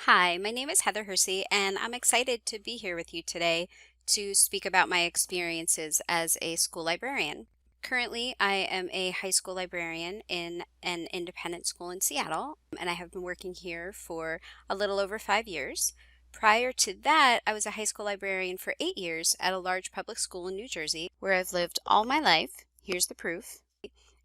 Hi, my name is Heather Hersey, and I'm excited to be here with you today to speak about my experiences as a school librarian. Currently, I am a high school librarian in an independent school in Seattle, and I have been working here for a little over 5 years. Prior to that, I was a high school librarian for 8 years at a large public school in New Jersey, where I've lived all my life. Here's the proof.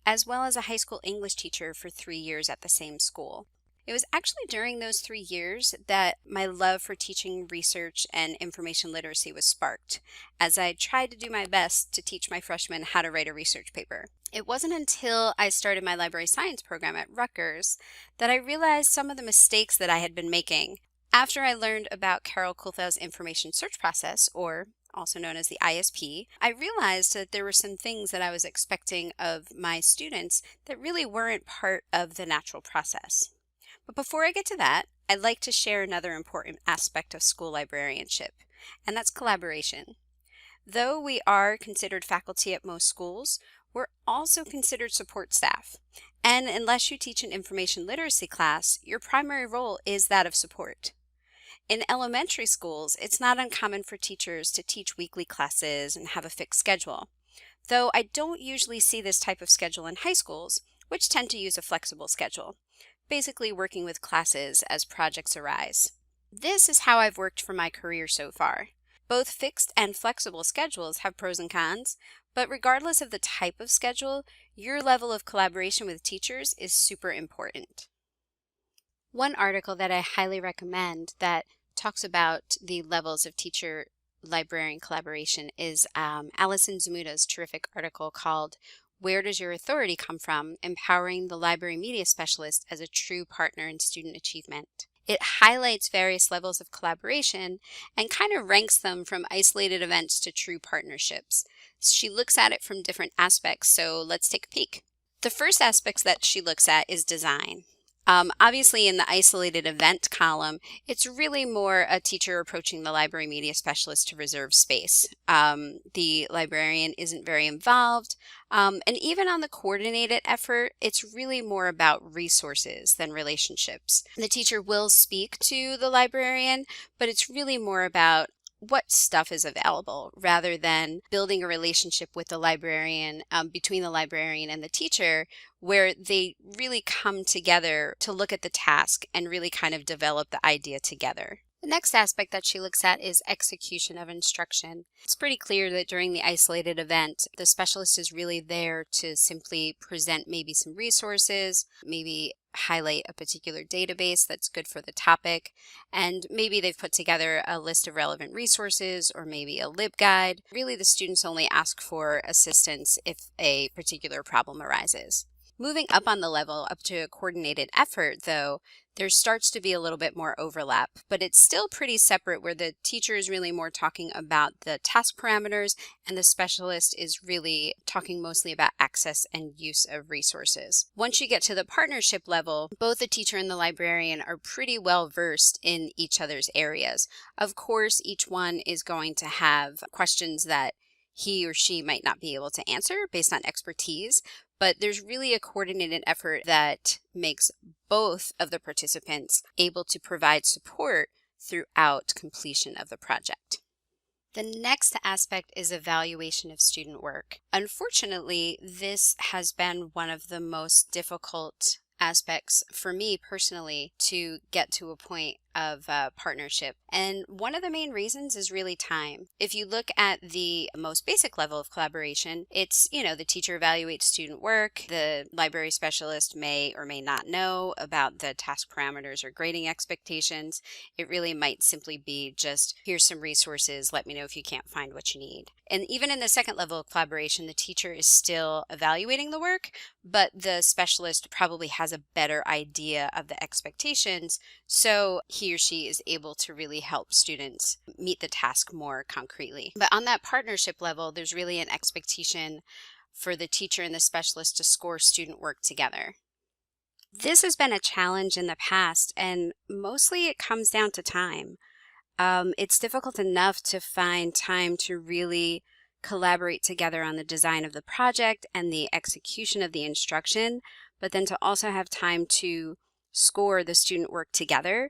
As well as a high school English teacher for 3 years at the same school. It was actually during those 3 years that my love for teaching research and information literacy was sparked, as I tried to do my best to teach my freshmen how to write a research paper. It wasn't until I started my library science program at Rutgers that I realized some of the mistakes that I had been making. After I learned about Carol Kuhlthau's information search process, or also known as the ISP, I realized that there were some things that I was expecting of my students that really weren't part of the natural process. But before I get to that, I'd like to share another important aspect of school librarianship, and that's collaboration. Though we are considered faculty at most schools, we're also considered support staff. And unless you teach an information literacy class, your primary role is that of support. In elementary schools, it's not uncommon for teachers to teach weekly classes and have a fixed schedule. Though I don't usually see this type of schedule in high schools, which tend to use a flexible schedule, basically working with classes as projects arise. This is how I've worked for my career so far. Both fixed and flexible schedules have pros and cons, but regardless of the type of schedule, your level of collaboration with teachers is super important. One article that I highly recommend that talks about the levels of teacher-librarian collaboration is Alison Zamuta's terrific article called "Where Does Your Authority Come From? Empowering the Library Media Specialist as a True Partner in Student Achievement." It highlights various levels of collaboration and kind of ranks them from isolated events to true partnerships. She looks at it from different aspects, so let's take a peek. The first aspect that she looks at is design. Obviously, in the isolated event column, it's really more a teacher approaching the library media specialist to reserve space. The librarian isn't very involved, and even on the coordinated effort, it's really more about resources than relationships. The teacher will speak to the librarian, but it's really more about what stuff is available rather than building a relationship with the librarian, between the librarian and the teacher, where they really come together to look at the task and really kind of develop the idea together. The next aspect that she looks at is execution of instruction. It's pretty clear that during the isolated event, the specialist is really there to simply present maybe some resources, maybe highlight a particular database that's good for the topic, and maybe they've put together a list of relevant resources or maybe a LibGuide. Really, the students only ask for assistance if a particular problem arises. Moving up on the level, up to a coordinated effort, though, there starts to be a little bit more overlap, but it's still pretty separate where the teacher is really more talking about the task parameters and the specialist is really talking mostly about access and use of resources. Once you get to the partnership level, both the teacher and the librarian are pretty well versed in each other's areas. Of course, each one is going to have questions that he or she might not be able to answer based on expertise, but there's really a coordinated effort that makes both of the participants able to provide support throughout completion of the project. The next aspect is evaluation of student work. Unfortunately, this has been one of the most difficult aspects for me personally to get to a point of partnership. And one of the main reasons is really time. If you look at the most basic level of collaboration, it's, the teacher evaluates student work, the library specialist may or may not know about the task parameters or grading expectations. It really might simply be just, here's some resources, let me know if you can't find what you need. And even in the second level of collaboration, the teacher is still evaluating the work, but the specialist probably has a better idea of the expectations, so he or she is able to really help students meet the task more concretely. But on that partnership level, there's really an expectation for the teacher and the specialist to score student work together. This has been a challenge in the past, and mostly it comes down to time. It's difficult enough to find time to really collaborate together on the design of the project and the execution of the instruction, but then to also have time to score the student work together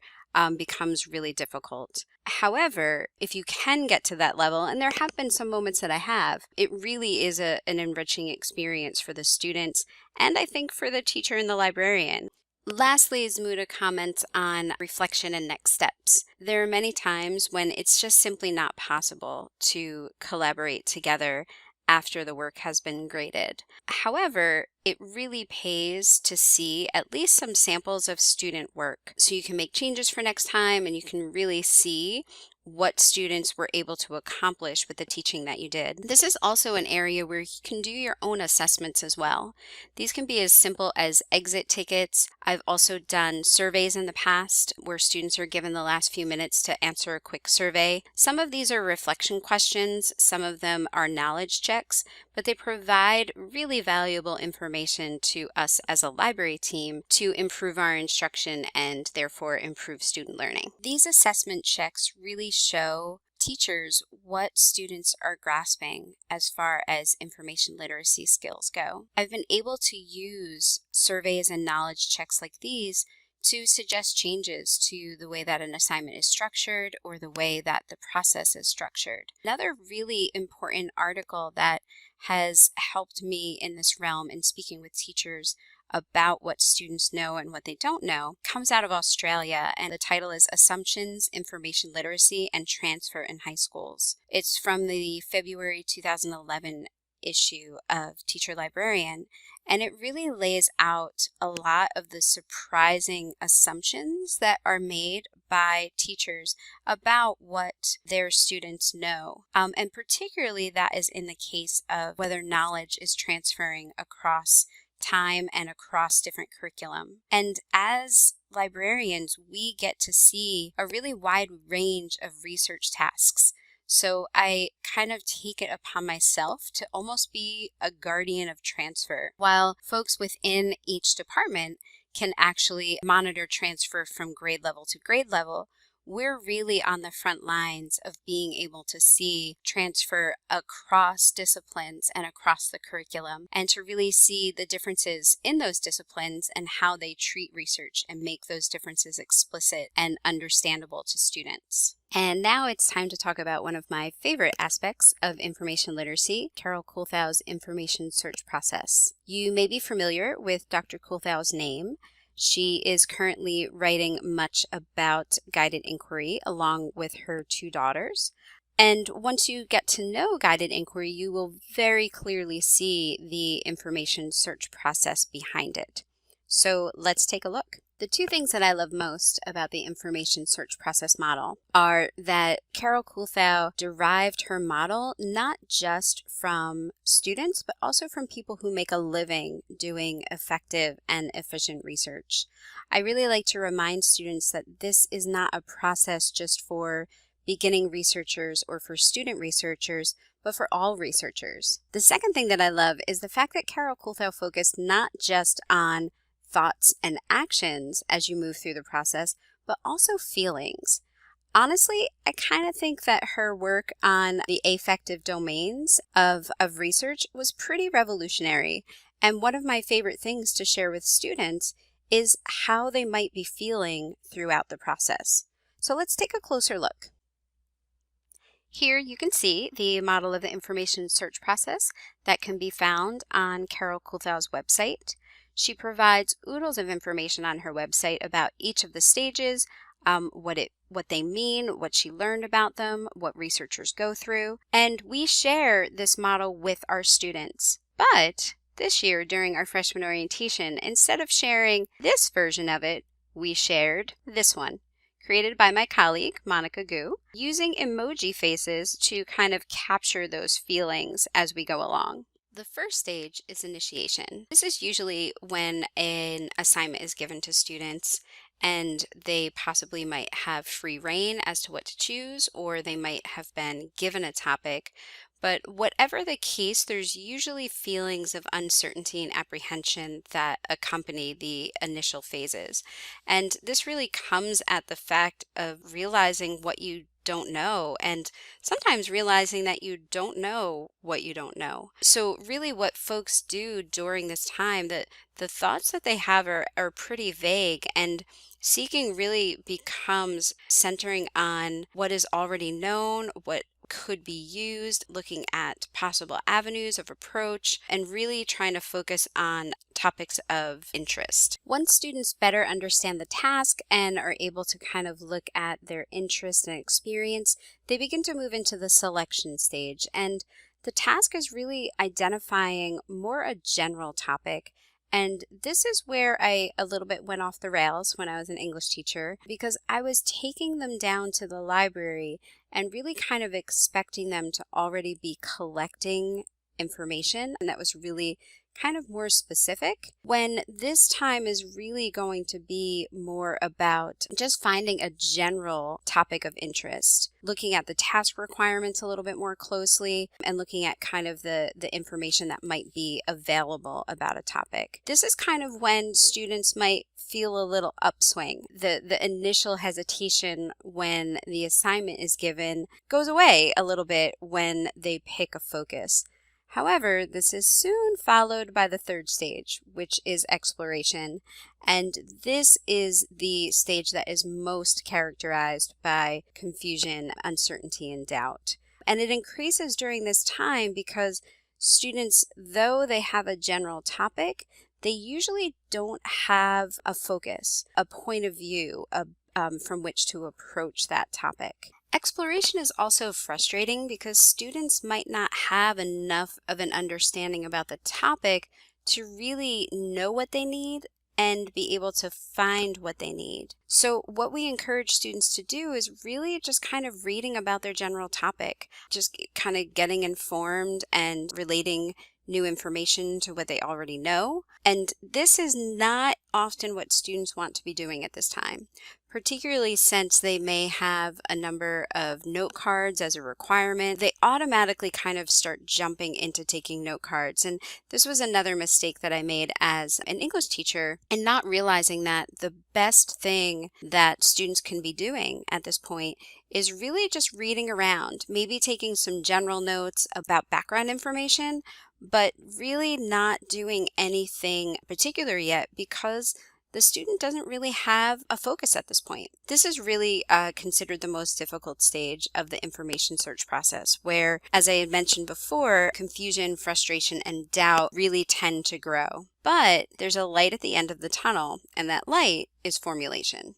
becomes really difficult. However, if you can get to that level, and there have been some moments that I have, it really is an enriching experience for the students and I think for the teacher and the librarian. Lastly is Muda comments on reflection and next steps. There are many times when it's just simply not possible to collaborate together after the work has been graded. However, it really pays to see at least some samples of student work so you can make changes for next time and you can really see what students were able to accomplish with the teaching that you did. This is also an area where you can do your own assessments as well. These can be as simple as exit tickets. I've also done surveys in the past where students are given the last few minutes to answer a quick survey. Some of these are reflection questions, some of them are knowledge checks, but they provide really valuable information to us as a library team to improve our instruction and therefore improve student learning. These assessment checks really show teachers what students are grasping as far as information literacy skills go. I've been able to use surveys and knowledge checks like these to suggest changes to the way that an assignment is structured or the way that the process is structured. Another really important article that has helped me in this realm in speaking with teachers about what students know and what they don't know comes out of Australia, and the title is Assumptions, Information Literacy, and Transfer in High Schools. It's from the February 2011 issue of Teacher Librarian, and it really lays out a lot of the surprising assumptions that are made by teachers about what their students know. And particularly that is in the case of whether knowledge is transferring across time and across different curriculum. And as librarians, we get to see a really wide range of research tasks. So I kind of take it upon myself to almost be a guardian of transfer. While folks within each department can actually monitor transfer from grade level to grade level, we're really on the front lines of being able to see transfer across disciplines and across the curriculum, and to really see the differences in those disciplines and how they treat research and make those differences explicit and understandable to students. And now it's time to talk about one of my favorite aspects of information literacy, Carol Kuhlthau's information search process. You may be familiar with Dr. Kuhlthau's name. She is currently writing much about guided inquiry along with her two daughters. And once you get to know guided inquiry, you will very clearly see the information search process behind it. So let's take a look. The two things that I love most about the information search process model are that Carol Kuhlthau derived her model not just from students, but also from people who make a living doing effective and efficient research. I really like to remind students that this is not a process just for beginning researchers or for student researchers, but for all researchers. The second thing that I love is the fact that Carol Kuhlthau focused not just on thoughts and actions as you move through the process, but also feelings. Honestly, I kind of think that her work on the affective domains of research was pretty revolutionary. And one of my favorite things to share with students is how they might be feeling throughout the process. So let's take a closer look. Here you can see the model of the information search process that can be found on Carol Kuhlthau's website. She provides oodles of information on her website about each of the stages, what they mean, what she learned about them, what researchers go through, and we share this model with our students. But this year during our freshman orientation, instead of sharing this version of it, we shared this one, created by my colleague, Monica Gu, using emoji faces to kind of capture those feelings as we go along. The first stage is initiation. This is usually when an assignment is given to students and they possibly might have free rein as to what to choose, or they might have been given a topic. But whatever the case, there's usually feelings of uncertainty and apprehension that accompany the initial phases. And this really comes at the fact of realizing what you don't know, and sometimes realizing that you don't know what you don't know. So really what folks do during this time, that the thoughts that they have are pretty vague, and seeking really becomes centering on what is already known, what could be used, looking at possible avenues of approach, and really trying to focus on topics of interest. Once students better understand the task and are able to kind of look at their interest and experience, they begin to move into the selection stage. And the task is really identifying more a general topic. And this is where I a little bit went off the rails when I was an English teacher, because I was taking them down to the library and really kind of expecting them to already be collecting information, and that was really kind of more specific, when this time is really going to be more about just finding a general topic of interest, looking at the task requirements a little bit more closely, and looking at kind of the information that might be available about a topic. This is kind of when students might feel a little upswing. The initial hesitation when the assignment is given goes away a little bit when they pick a focus. However, this is soon followed by the third stage, which is exploration, and this is the stage that is most characterized by confusion, uncertainty, and doubt. And it increases during this time because students, though they have a general topic, they usually don't have a focus, a point of view from which to approach that topic. Exploration is also frustrating because students might not have enough of an understanding about the topic to really know what they need and be able to find what they need. So what we encourage students to do is really just kind of reading about their general topic, just kind of getting informed and relating new information to what they already know. And this is not often what students want to be doing at this time, particularly since they may have a number of note cards as a requirement. They automatically kind of start jumping into taking note cards. And this was another mistake that I made as an English teacher, and not realizing that the best thing that students can be doing at this point is really just reading around, maybe taking some general notes about background information, but really not doing anything particular yet because the student doesn't really have a focus at this point. This is really considered the most difficult stage of the information search process, where, as I had mentioned before, confusion, frustration, and doubt really tend to grow. But there's a light at the end of the tunnel, and that light is formulation.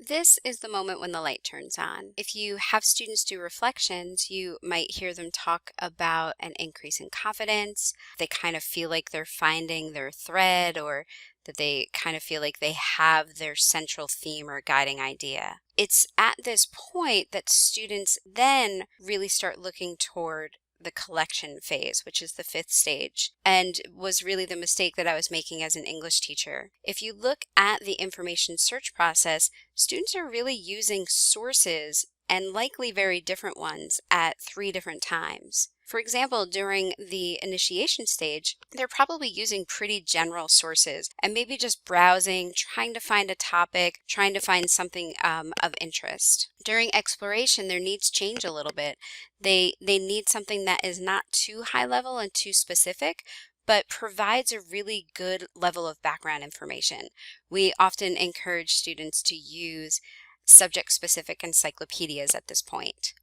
This is the moment when the light turns on. If you have students do reflections, you might hear them talk about an increase in confidence. They kind of feel like they're finding their thread, or that they kind of feel like they have their central theme or guiding idea. It's at this point that students then really start looking toward the collection phase, which is the fifth stage, and was really the mistake that I was making as an English teacher. If you look at the information search process, students are really using sources, and likely very different ones, at 3 different times. For example, during the initiation stage, they're probably using pretty general sources and maybe just browsing, trying to find a topic, trying to find something of interest. During exploration, their needs change a little bit. They need something that is not too high level and too specific, but provides a really good level of background information. We often encourage students to use subject-specific encyclopedias at this point.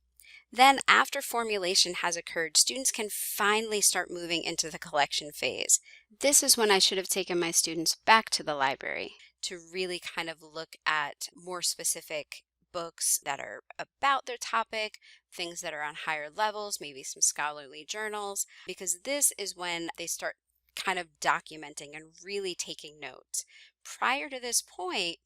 Then, after formulation has occurred, students can finally start moving into the collection phase. This is when I should have taken my students back to the library to really kind of look at more specific books that are about their topic, things that are on higher levels, maybe some scholarly journals, because this is when they start kind of documenting and really taking notes. Prior to this point,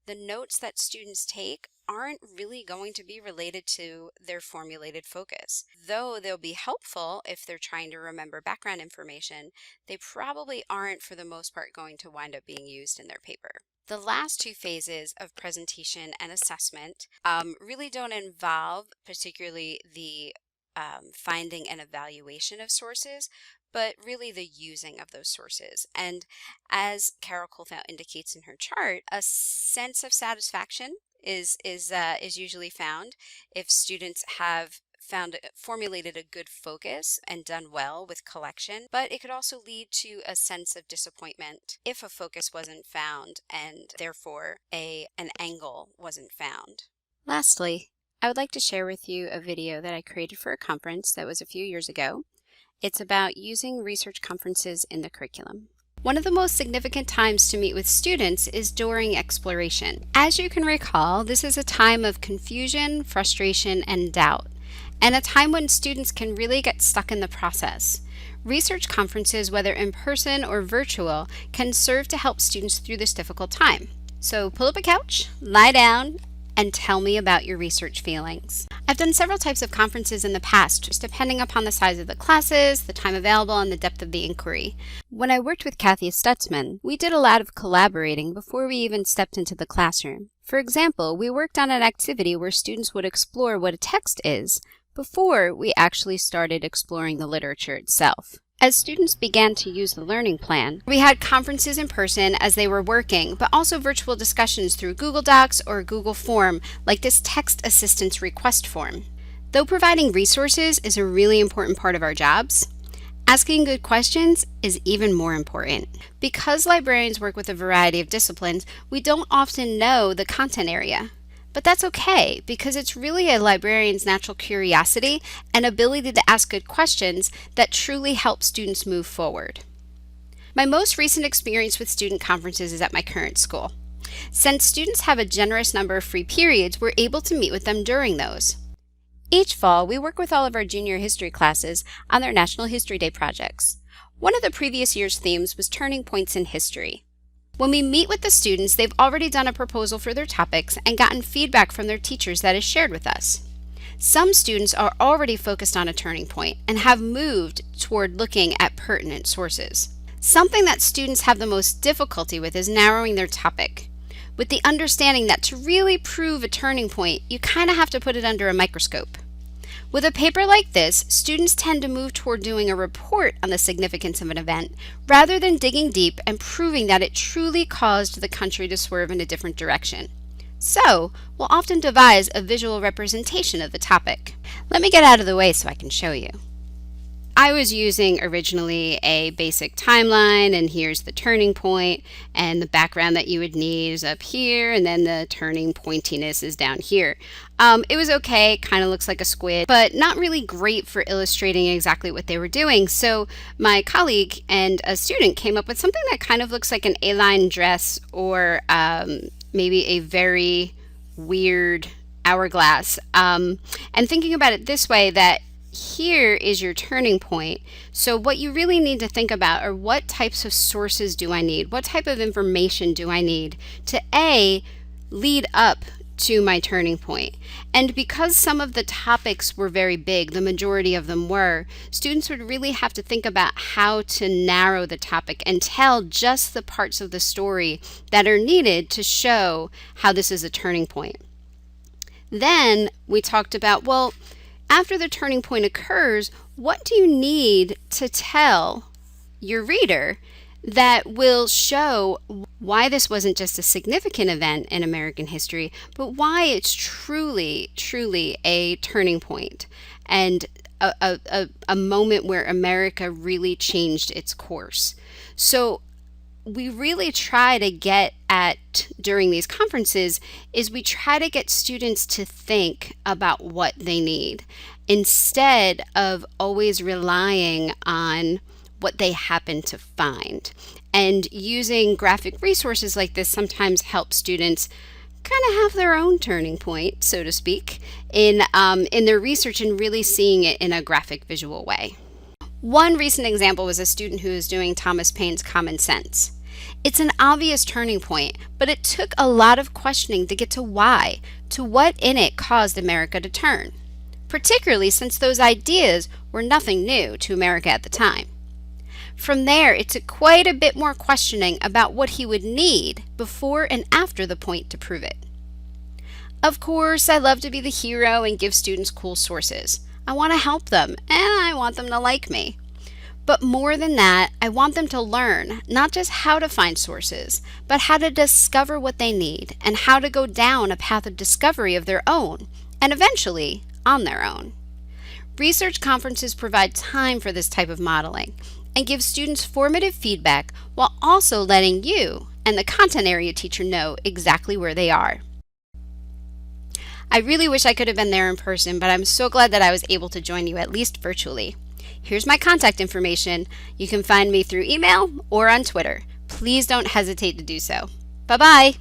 the notes that students take aren't really going to be related to their formulated focus. Though they'll be helpful if they're trying to remember background information, they probably aren't for the most part going to wind up being used in their paper. The last 2 phases of presentation and assessment really don't involve particularly the finding and evaluation of sources, but really the using of those sources. And as Carol Colthell indicates in her chart, a sense of satisfaction is usually found if students have formulated a good focus and done well with collection, but it could also lead to a sense of disappointment if a focus wasn't found and therefore an angle wasn't found. Lastly, I would like to share with you a video that I created for a conference that was a few years ago. It's about using research conferences in the curriculum. One of the most significant times to meet with students is during exploration. As you can recall, this is a time of confusion, frustration, and doubt, and a time when students can really get stuck in the process. Research conferences, whether in person or virtual, can serve to help students through this difficult time. So pull up a couch, lie down, and tell me about your research feelings. I've done several types of conferences in the past, just depending upon the size of the classes, the time available, and the depth of the inquiry. When I worked with Kathy Stutzman, we did a lot of collaborating before we even stepped into the classroom. For example, we worked on an activity where students would explore what a text is before we actually started exploring the literature itself. As students began to use the learning plan, we had conferences in person as they were working, but also virtual discussions through Google Docs or Google Form, like this text assistance request form. Though providing resources is a really important part of our jobs, asking good questions is even more important. Because librarians work with a variety of disciplines, we don't often know the content area. But that's okay, because it's really a librarian's natural curiosity and ability to ask good questions that truly help students move forward. My most recent experience with student conferences is at my current school. Since students have a generous number of free periods, we're able to meet with them during those. Each fall, we work with all of our junior history classes on their National History Day projects. One of the previous year's themes was turning points in history. When we meet with the students, they've already done a proposal for their topics and gotten feedback from their teachers that is shared with us. Some students are already focused on a turning point and have moved toward looking at pertinent sources. Something that students have the most difficulty with is narrowing their topic, with the understanding that to really prove a turning point, you kind of have to put it under a microscope. With a paper like this, students tend to move toward doing a report on the significance of an event rather than digging deep and proving that it truly caused the country to swerve in a different direction. So, we'll often devise a visual representation of the topic. Let me get out of the way so I can show you. I was using originally a basic timeline, and here's the turning point, and the background that you would need is up here, and then the turning pointiness is down here. It was okay, kind of looks like a squid, but not really great for illustrating exactly what they were doing. So my colleague and a student came up with something that kind of looks like an A-line dress, or maybe a very weird hourglass. And thinking about it this way, that here is your turning point. So what you really need to think about are, what types of sources do I need? What type of information do I need to lead up to my turning point? And because some of the topics were very big, the majority of them were, students would really have to think about how to narrow the topic and tell just the parts of the story that are needed to show how this is a turning point. Then we talked about, well, after the turning point occurs, what do you need to tell your reader that will show why this wasn't just a significant event in American history, but why it's truly, truly a turning point and a moment where America really changed its course. So we really try to get at, during these conferences, is we try to get students to think about what they need instead of always relying on what they happen to find. And using graphic resources like this sometimes helps students kind of have their own turning point, so to speak, in their research, and really seeing it in a graphic visual way. One recent example was a student who was doing Thomas Paine's Common Sense. It's an obvious turning point, but it took a lot of questioning to get to why, to what in it caused America to turn, particularly since those ideas were nothing new to America at the time. From there, it took quite a bit more questioning about what he would need before and after the point to prove it. Of course, I love to be the hero and give students cool sources. I want to help them, and I want them to like me. But more than that, I want them to learn not just how to find sources, but how to discover what they need and how to go down a path of discovery of their own, and eventually on their own. Research conferences provide time for this type of modeling and give students formative feedback while also letting you and the content area teacher know exactly where they are. I really wish I could have been there in person, but I'm so glad that I was able to join you at least virtually. Here's my contact information. You can find me through email or on Twitter. Please don't hesitate to do so. Bye-bye.